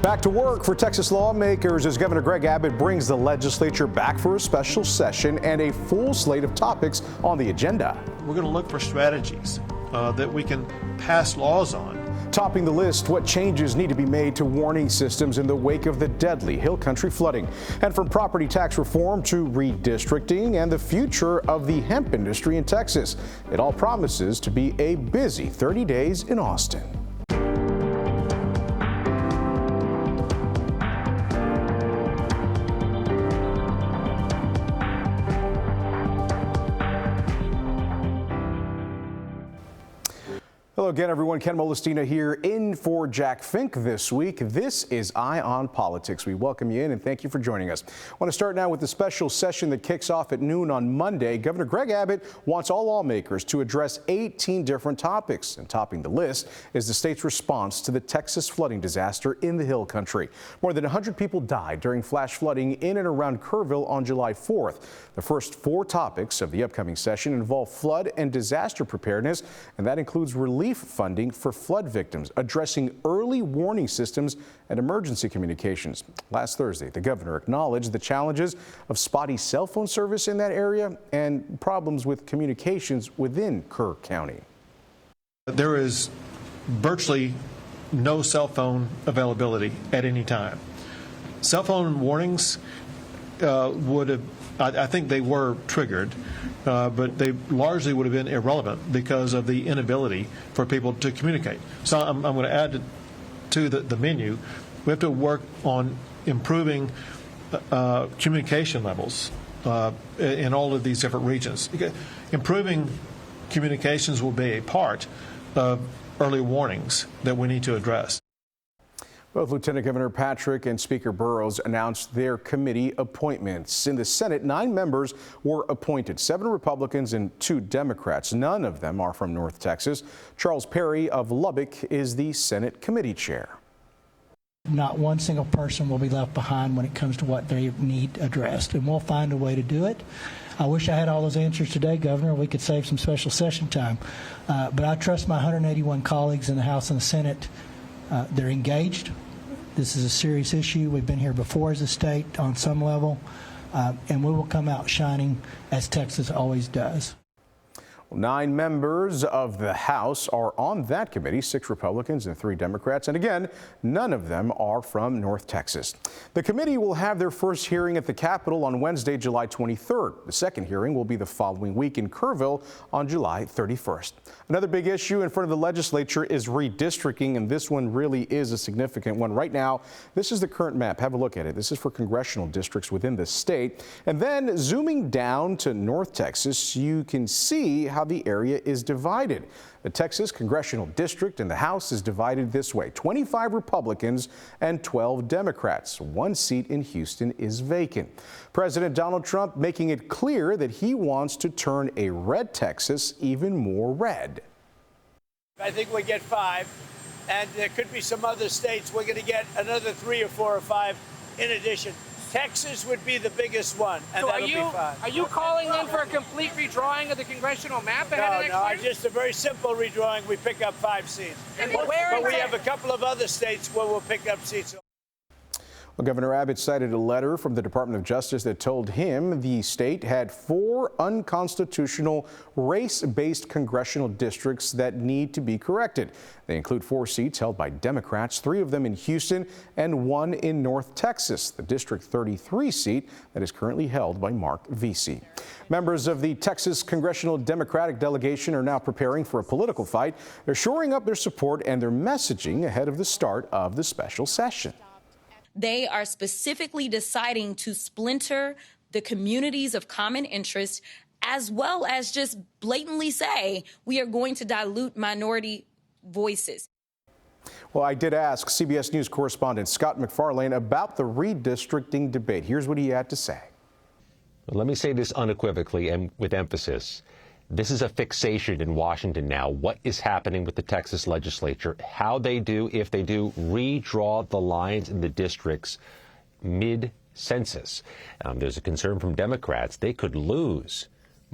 Back to work for Texas lawmakers as Governor Greg Abbott brings the legislature back for a special session and a full slate of topics on the agenda. We're going to look for strategies that we can pass laws on. Topping the list, what changes need to be made to warning systems in the wake of the deadly Hill Country flooding. And from property tax reform to redistricting and the future of the hemp industry in Texas. It all promises to be a busy 30 days in Austin. Hello again, everyone. Ken Molestina here in for Jack Fink this week. This is Eye on Politics. We welcome you in and thank you for joining us. I want to start now with the special session that kicks off at noon on Monday. Governor Greg Abbott wants all lawmakers to address 18 different topics, and topping the list is the state's response to the Texas flooding disaster in the Hill Country. More than 100 people died during flash flooding in and around Kerrville on July 4th. The first 4 topics of the upcoming session involve flood and disaster preparedness, and that includes relief funding for flood victims, addressing early warning systems and emergency communications. Last Thursday, the governor acknowledged the challenges of spotty cell phone service in that area and problems with communications within Kerr County. There is virtually no cell phone availability at any time. Cell phone warnings I think they were triggered, but they largely would have been irrelevant because of the inability for people to communicate. So I'm going to add to the menu. We have to work on improving communication levels in all of these different regions. Improving communications will be a part of early warnings that we need to address. Both Lieutenant Governor Patrick and Speaker Burrows announced their committee appointments. In the Senate, 9 members were appointed, 7 Republicans and 2 Democrats. None of them are from North Texas. Charles Perry of Lubbock is the Senate committee chair. Not one single person will be left behind when it comes to what they need addressed, and we'll find a way to do it. I wish I had all those answers today, Governor. We could save some special session time. But I trust my 181 colleagues in the House and the Senate. They're engaged. This is a serious issue. We've been here before as a state on some level, and we will come out shining as Texas always does. 9 members of the House are on that committee, 6 Republicans and 3 Democrats. And again, none of them are from North Texas. The committee will have their first hearing at the Capitol on Wednesday, July 23rd. The second hearing will be the following week in Kerrville on July 31st. Another big issue in front of the legislature is redistricting, and this one really is a significant one. Right now, this is the current map. Have a look at it. This is for congressional districts within the state. And then zooming down to North Texas, you can see how the area is divided. The Texas congressional district in the House is divided this way: 25 Republicans and 12 Democrats. 1 seat in Houston is vacant. President Donald Trump making it clear that he wants to turn a red Texas even more red. I think we get 5, and there could be some other states. We're going to get another 3 or 4 or 5 in addition. Texas would be the biggest one, and so that'll be fine. Are you calling then for a complete redrawing of the congressional map ahead of next year? Just a very simple redrawing. We pick up 5 seats. But we have a couple of other states where we'll pick up seats. Well, Governor Abbott cited a letter from the Department of Justice that told him the state had 4 unconstitutional race-based congressional districts that need to be corrected. They include 4 seats held by Democrats, 3 of them in Houston and 1 in North Texas, the District 33 seat that is currently held by Mark Vesey. Members of the Texas Congressional Democratic delegation are now preparing for a political fight. They're shoring up their support and their messaging ahead of the start of the special session. They are specifically deciding to splinter the communities of common interest, as well as just blatantly say we are going to dilute minority voices. Well, I did ask CBS News correspondent Scott McFarlane about the redistricting debate. Here's what he had to say. Let me say this unequivocally and with emphasis. This is a fixation in Washington now. What is happening with the Texas legislature, how they do, if they do, redraw the lines in the districts mid-census. There's a concern from Democrats they could lose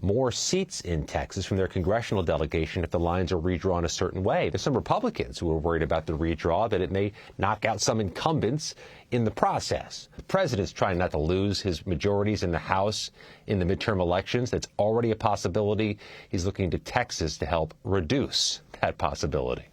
more seats in Texas from their congressional delegation if the lines are redrawn a certain way. There's some Republicans who are worried about the redraw, that it may knock out some incumbents in the process. The president's trying not to lose his majorities in the House in the midterm elections. That's already a possibility. He's looking to Texas to help reduce that possibility.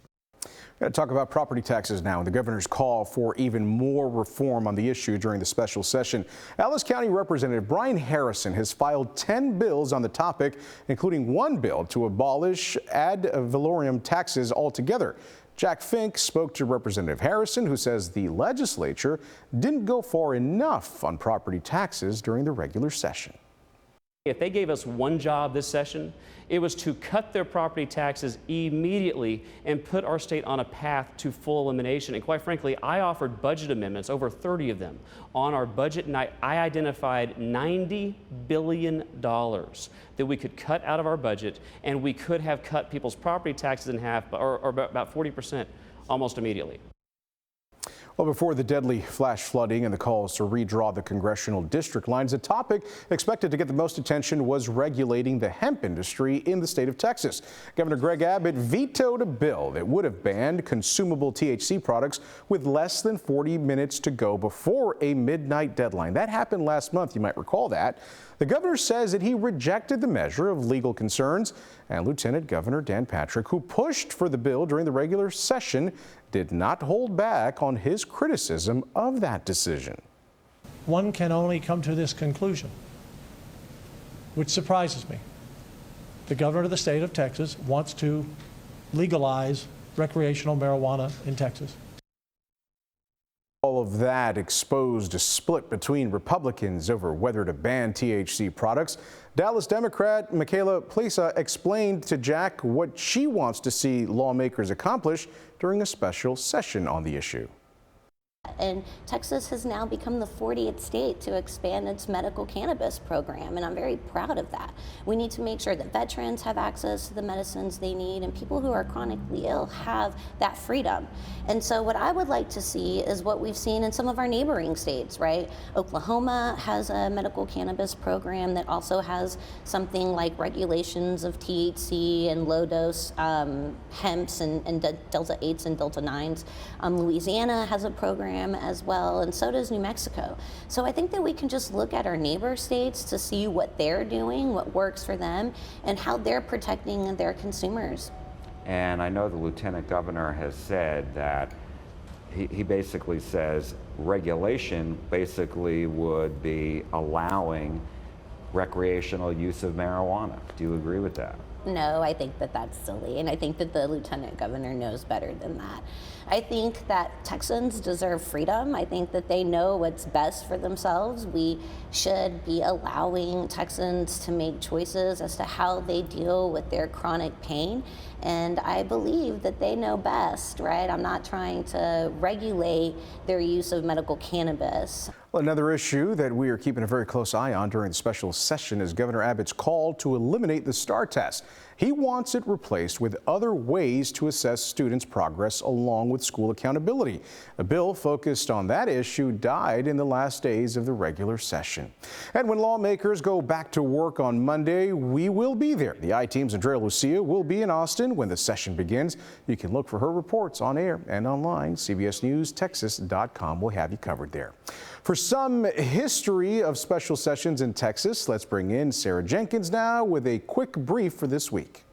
We're going to talk about property taxes now and the governor's call for even more reform on the issue during the special session. Ellis County Representative Brian Harrison has filed 10 bills on the topic, including one bill to abolish ad valorem taxes altogether. Jack Fink spoke to Representative Harrison, who says the legislature didn't go far enough on property taxes during the regular session. If they gave us one job this session, it was to cut their property taxes immediately and put our state on a path to full elimination. And quite frankly, I offered budget amendments, over 30 of them, on our budget, and I identified $90 billion that we could cut out of our budget, and we could have cut people's property taxes in half, or about 40%, almost immediately. Well, before the deadly flash flooding and the calls to redraw the congressional district lines, a topic expected to get the most attention was regulating the hemp industry in the state of Texas. Governor Greg Abbott vetoed a bill that would have banned consumable THC products with less than 40 minutes to go before a midnight deadline. That happened last month, you might recall that. The governor says that he rejected the measure of legal concerns, and Lieutenant Governor Dan Patrick, who pushed for the bill during the regular session, did not hold back on his criticism of that decision. One can only come to this conclusion, which surprises me. The governor of the state of Texas wants to legalize recreational marijuana in Texas. All of that exposed a split between Republicans over whether to ban THC products. Dallas Democrat Michaela Plesa explained to Jack what she wants to see lawmakers accomplish during a special session on the issue. And Texas has now become the 40th state to expand its medical cannabis program, and I'm very proud of that. We need to make sure that veterans have access to the medicines they need, and people who are chronically ill have that freedom. And so what I would like to see is what we've seen in some of our neighboring states, right? Oklahoma has a medical cannabis program that also has something like regulations of THC and low-dose hemps and Delta 8s and Delta 9s. Louisiana has a program as well, and so does New Mexico. So I think that we can just look at our neighbor states to see what they're doing, what works for them, and how they're protecting their consumers. And I know the lieutenant governor has said that he basically says regulation basically would be allowing recreational use of marijuana. Do you agree with that? No, I think that that's silly, and I think that the lieutenant governor knows better than that. I think that Texans deserve freedom. I think that they know what's best for themselves. We should be allowing Texans to make choices as to how they deal with their chronic pain, and I believe that they know best, right? I'm not trying to regulate their use of medical cannabis. Well, another issue that we are keeping a very close eye on during the special session is Governor Abbott's call to eliminate the STAAR test. He wants it replaced with other ways to assess students' progress along with school accountability. A bill focused on that issue died in the last days of the regular session. And when lawmakers go back to work on Monday, we will be there. The I-Team's Andrea Lucia will be in Austin when the session begins. You can look for her reports on air and online. CBSNewsTexas.com will have you covered there. For some history of special sessions in Texas, let's bring in Sarah Jenkins now with a quick brief for this week.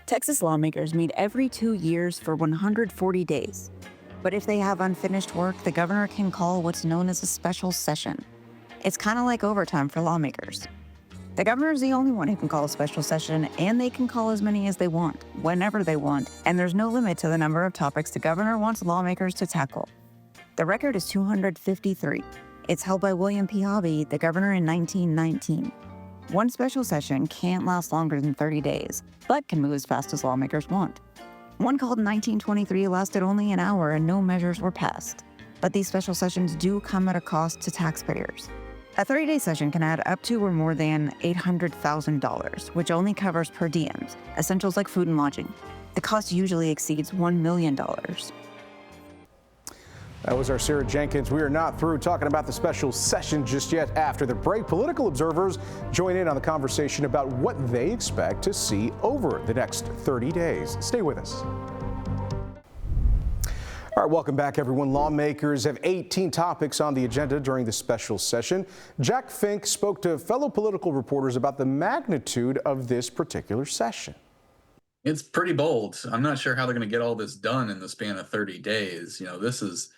Texas lawmakers meet every 2 years for 140 days. But if they have unfinished work, the governor can call what's known as a special session. It's kind of like overtime for lawmakers. The governor is the only one who can call a special session, and they can call as many as they want, whenever they want, and there's no limit to the number of topics the governor wants lawmakers to tackle. The record is 253. It's held by William P. Hobby, the governor, in 1919. One special session can't last longer than 30 days, but can move as fast as lawmakers want. One called in 1923 lasted only an hour and no measures were passed. But these special sessions do come at a cost to taxpayers. A 30-day session can add up to or more than $800,000, which only covers per diems, essentials like food and lodging. The cost usually exceeds $1 million. That was our Sarah Jenkins. We are not through talking about the special session just yet. After the break, political observers join in on the conversation about what they expect to see over the next 30 days. Stay with us. All right, welcome back, everyone. Lawmakers have 18 topics on the agenda during the special session. Jack Fink spoke to fellow political reporters about the magnitude of this particular session. It's pretty bold. I'm not sure how they're going to get all this done in the span of 30 days. This is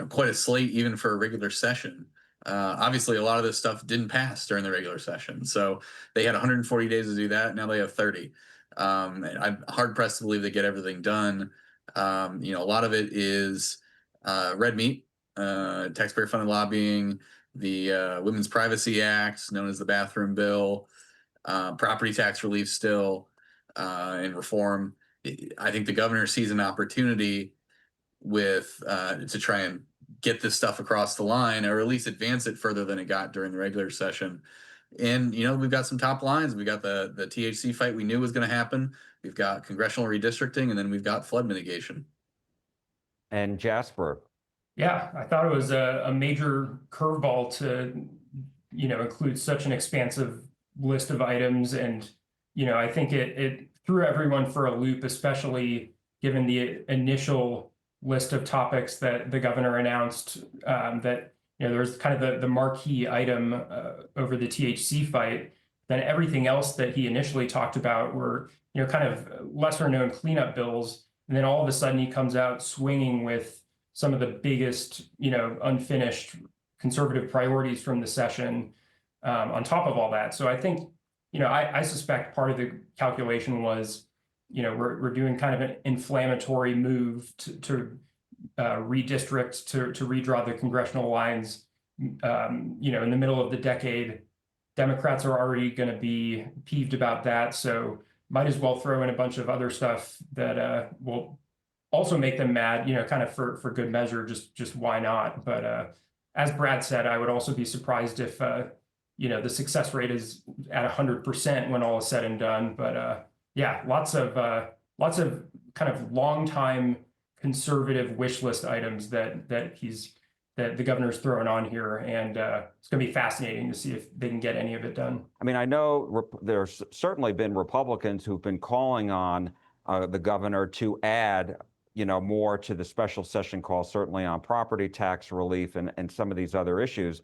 quite a slate even for a regular session. Obviously, a lot of this stuff didn't pass during the regular session. So they had 140 days to do that. Now they have 30. I'm hard pressed to believe they get everything done. A lot of it is red meat, taxpayer funded lobbying, the Women's Privacy Act, known as the bathroom bill, property tax relief still, and reform. I think the governor sees an opportunity to try and get this stuff across the line, or at least advance it further than it got during the regular session. And, we've got some top lines. We got the THC fight we knew was going to happen. We've got congressional redistricting, and then we've got flood mitigation. And Jasper. Yeah, I thought it was a major curveball to, include such an expansive list of items. And, I think it threw everyone for a loop, especially given the initial list of topics that the governor announced, that there was kind of the marquee item over the THC fight. Then everything else that he initially talked about were kind of lesser known cleanup bills, and then all of a sudden he comes out swinging with some of the biggest unfinished conservative priorities from the session on top of all that. So I think I suspect part of the calculation was we're doing kind of an inflammatory move to redistrict, to redraw the congressional lines. In the middle of the decade, Democrats are already going to be peeved about that, so might as well throw in a bunch of other stuff that will also make them mad. Kind of for good measure. Just why not? But as Brad said, I would also be surprised if the success rate is at 100% when all is said and done. But yeah, lots of kind of long time conservative wish list items that the governor's throwing on here, and it's going to be fascinating to see if they can get any of it done. I mean, I know there's certainly been Republicans who've been calling on the governor to add, more to the special session call, certainly on property tax relief and some of these other issues.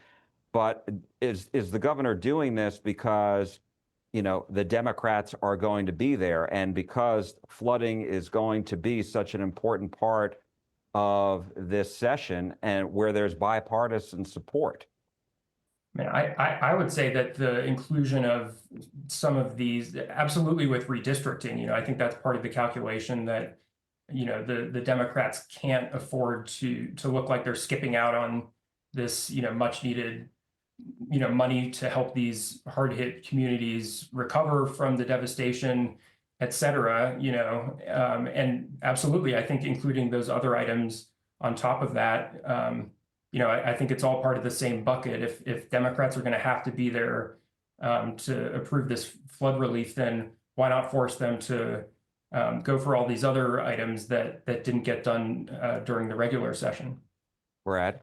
But is the governor doing this because the Democrats are going to be there, and because flooding is going to be such an important part of this session and where there's bipartisan support? I mean, I would say that the inclusion of some of these, absolutely with redistricting, I think that's part of the calculation that, the Democrats can't afford to look like they're skipping out on this, much needed money to help these hard hit communities recover from the devastation, et cetera, and absolutely, I think including those other items on top of that, I think it's all part of the same bucket. If Democrats are going to have to be there to approve this flood relief, then why not force them to go for all these other items that didn't get done during the regular session? Brad?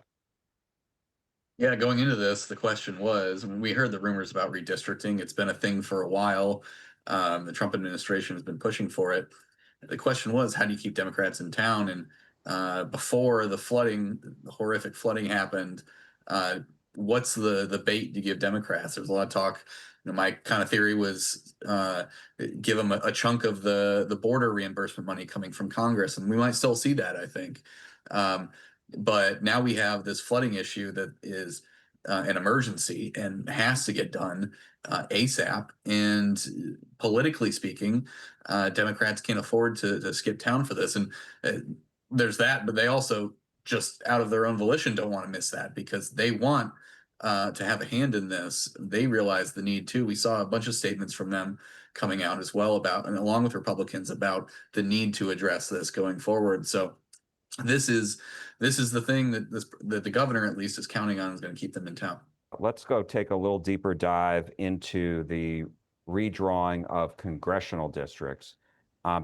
Yeah, going into this, the question was, when we heard the rumors about redistricting, it's been a thing for a while. The Trump administration has been pushing for it. The question was, how do you keep Democrats in town? And before the horrific flooding happened, what's the bait to give Democrats? There's a lot of talk. My kind of theory was give them a chunk of the border reimbursement money coming from Congress, and we might still see that, I think. But now we have this flooding issue that is an emergency and has to get done ASAP. And politically speaking, Democrats can't afford to skip town for this. And there's that, but they also, just out of their own volition, don't want to miss that, because they want to have a hand in this. They realize the need too. We saw a bunch of statements from them coming out as well about, and along with Republicans, about the need to address this going forward. So this is the thing that the governor at least is counting on is going to keep them in town. Let's go take a little deeper dive into the redrawing of congressional districts,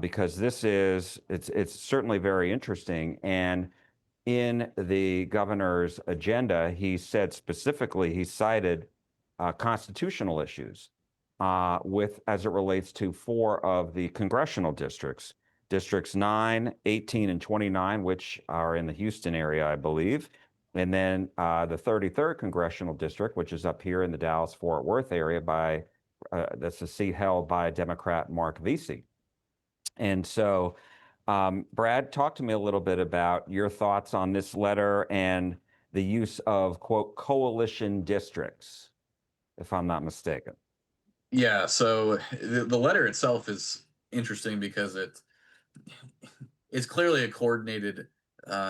because it's certainly very interesting. And in the governor's agenda, he said specifically, he cited constitutional issues as it relates to 4 of the congressional districts, districts 9, 18, and 29, which are in the Houston area, I believe. And then the 33rd congressional district, which is up here in the Dallas-Fort Worth area that's a seat held by Democrat Mark Vesey. And so, Brad, talk to me a little bit about your thoughts on this letter and the use of, quote, coalition districts, if I'm not mistaken. Yeah, so the letter itself is interesting because it's clearly a coordinated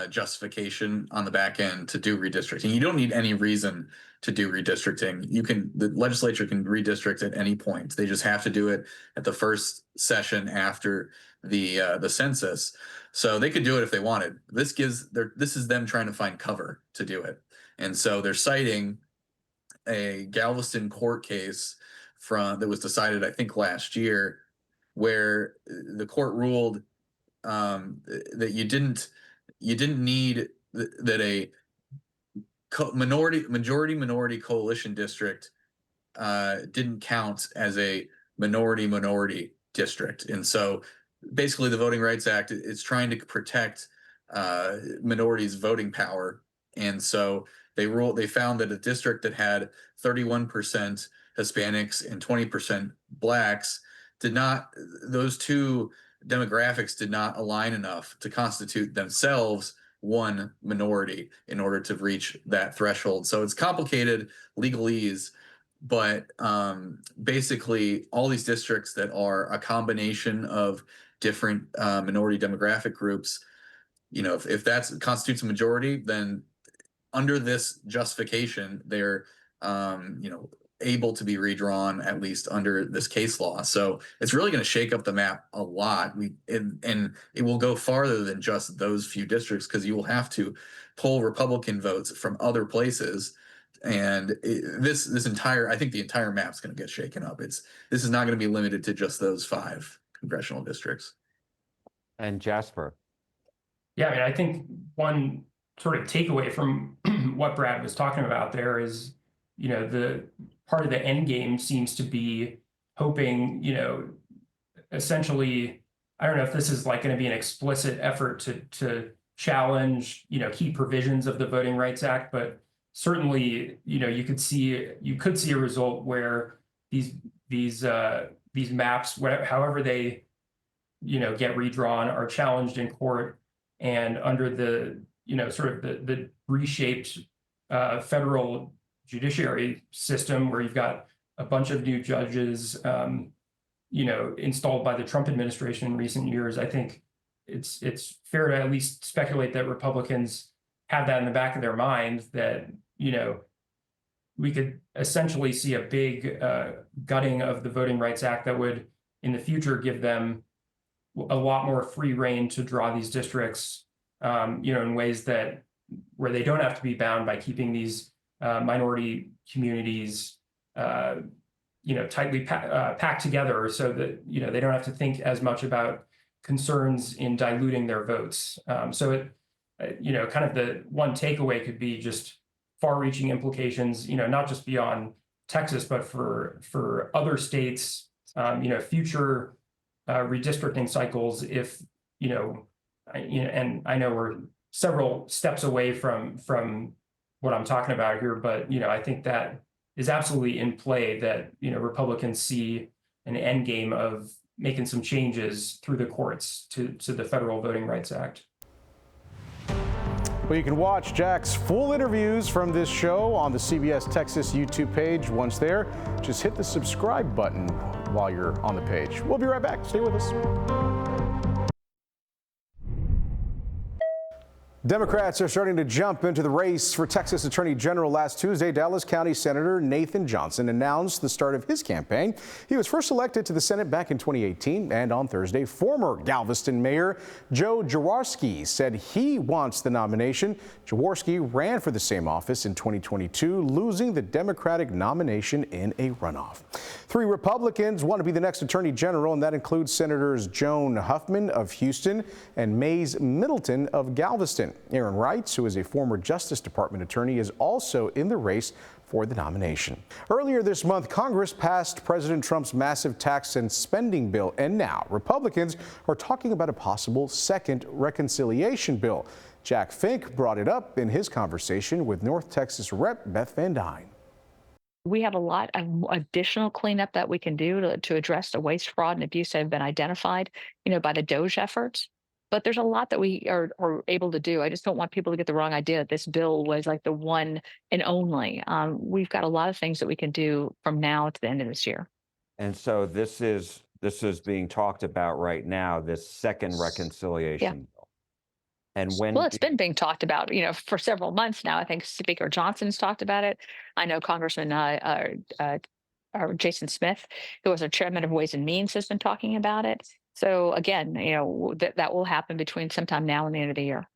justification on the back end to do redistricting. You don't need any reason to do redistricting. The legislature can redistrict at any point. They just have to do it at the first session after the census. So they could do it if they wanted. This is them trying to find cover to do it. And so they're citing a Galveston court case that was decided, I think, last year, where the court ruled that you didn't need that a majority coalition district didn't count as a minority district. And so basically the Voting Rights Act is trying to protect minorities' voting power. And so they found that a district that had 31% Hispanics and 20% Blacks those two demographics did not align enough to constitute themselves one minority in order to reach that threshold. So it's complicated legalese, but basically all these districts that are a combination of different minority demographic groups, if that constitutes a majority, then under this justification, they're able to be redrawn, at least under this case law. So it's really going to shake up the map a lot. And it will go farther than just those few districts, because you will have to pull Republican votes from other places. And I think the entire map's going to get shaken up. This is not going to be limited to just those 5 congressional districts. And Jasper. Yeah, I mean, I think one sort of takeaway from what Brad was talking about there is, the part of the end game seems to be hoping, essentially, I don't know if this is like going to be an explicit effort to challenge, key provisions of the Voting Rights Act, but certainly, you could see a result where these maps, however they, get redrawn, are challenged in court, and under the, sort of the reshaped federal judiciary system, where you've got a bunch of new judges, installed by the Trump administration in recent years. I think it's fair to at least speculate that Republicans have that in the back of their mind, that, we could essentially see a big gutting of the Voting Rights Act that would, in the future, give them a lot more free rein to draw these districts, in ways where they don't have to be bound by keeping these minority communities, tightly packed together, so that, they don't have to think as much about concerns in diluting their votes. So kind of the one takeaway could be just far-reaching implications, not just beyond Texas, but for other states, future redistricting cycles. If, and I know we're several steps away from what I'm talking about here, but, I think that is absolutely in play, that, Republicans see an end game of making some changes through the courts to the Federal Voting Rights Act. Well, you can watch Jack's full interviews from this show on the CBS Texas YouTube page. Once there, just hit the subscribe button while you're on the page. We'll be right back. Stay with us. Democrats are starting to jump into the race for Texas Attorney General. Last Tuesday, Dallas County Senator Nathan Johnson announced the start of his campaign. He was first elected to the Senate back in 2018, and on Thursday, former Galveston Mayor Joe Jaworski said he wants the nomination. Jaworski ran for the same office in 2022, losing the Democratic nomination in a runoff. 3 Republicans want to be the next Attorney General, and that includes Senators Joan Huffman of Houston and Mays Middleton of Galveston. Aaron Wrights, who is a former Justice Department attorney, is also in the race for the nomination. Earlier this month, Congress passed President Trump's massive tax and spending bill, and now Republicans are talking about a possible second reconciliation bill. Jack Fink brought it up in his conversation with North Texas Rep. Beth Van Dyne. We have a lot of additional cleanup that we can do to address the waste, fraud, and abuse that have been identified, by the DOJ efforts. But there's a lot that we are able to do. I just don't want people to get the wrong idea that this bill was like the one and only. We've got a lot of things that we can do from now to the end of this year. And so this is being talked about right now, this second reconciliation bill. And when? Well, it's been being talked about, for several months now. I think Speaker Johnson's talked about it. I know Congressman Jason Smith, who was our chairman of Ways and Means, has been talking about it. So again, that will happen between sometime now and the end of the year.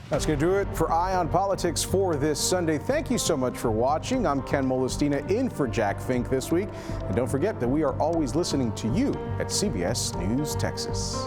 That's going to do it for Eye on Politics for this Sunday. Thank you so much for watching. I'm Ken Molestina in for Jack Fink this week. And don't forget that we are always listening to you at CBS News Texas.